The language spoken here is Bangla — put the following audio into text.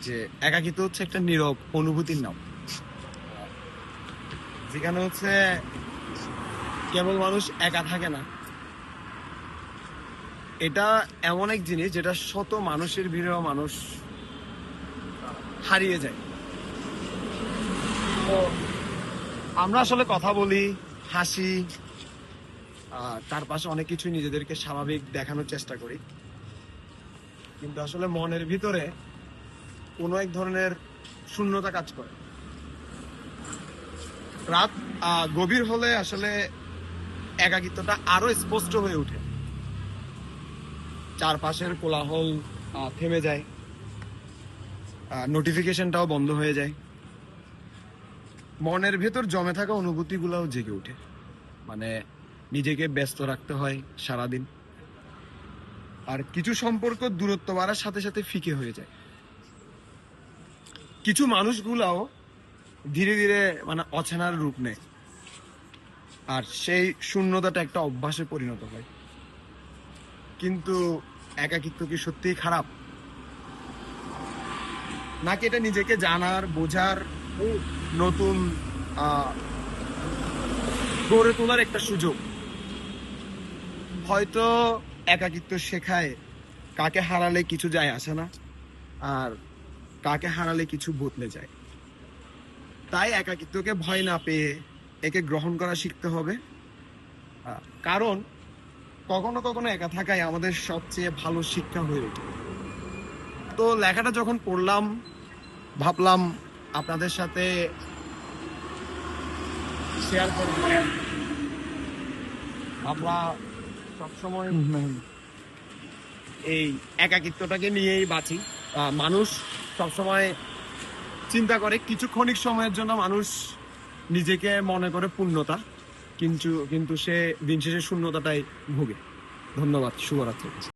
যে একাকিত্ব হচ্ছে একটা নীরব অনুভূতির নাম, যেখানে হচ্ছে কেবল মানুষ একা থাকে না। এটা এমন এক জিনিস যেটা শত মানুষের ভিড়েও মানুষ হারিয়ে যায়। তো আমরা আসলে কথা বলি, হাসি, তার পাশে অনেক কিছু নিজেদেরকে স্বাভাবিক দেখানোর চেষ্টা করি, কিন্তু আসলে মনের ভিতরে কোনো এক ধরনের শূন্যতা কাজ করে। রাত গভীর হলে আসলে একাকিত্বটা আরো স্পষ্ট হয়ে ওঠে। চারপাশের কোলাহল থেমে যায়, নোটিফিকেশনটাও বন্ধ হয়ে যায়, মনের ভেতর জমে থাকা অনুভূতিগুলোও জেগে ওঠে। মানে নিজেকে ব্যস্ত রাখতে হয় সারাদিন, আর কিছু সম্পর্ক দূরত্ব বাড়ার সাথে সাথে ফিকে হয়ে যায়। কিছু মানুষগুলাও ধীরে ধীরে মানে অচেনার রূপ নেয়, আর সেই শূন্যতাটা একটা অভ্যাসে পরিণত হয়। কিন্তু একাকিত্ব কি সত্যিই খারাপ, নাকি এটা নিজেকে জানার, বোঝার ও নতুন গড়ে তোলার একটা সুযোগ? হয়তো একাকিত্ব শেখায় কাকে হারালে কিছু যায় আসে না, আর কাকে হারালে কিছু বদলে যায়। তাই একাকিত্বকে ভয় না পেয়ে একে গ্রহণ করা শিখতে হবে। কারণ কখনো কখনো একা থাকাই আমাদের সবচেয়ে ভালো শিক্ষা হয়ে ওঠে। তো লেখাটা যখন পড়লাম, ভাবলাম আপনাদের সাথে শেয়ার করব। আমরা সবসময় এই একাকিত্বটাকে নিয়েই বাঁচি। মানুষ সবসময় চিন্তা করে কিছু ক্ষণিক সময়ের জন্য মানুষ নিজেকে মনে করে পূর্ণতা, কিন্তু কিন্তু সে দিন শেষে শূন্যতাটাই ভোগে। ধন্যবাদ, শুভরাত্রি।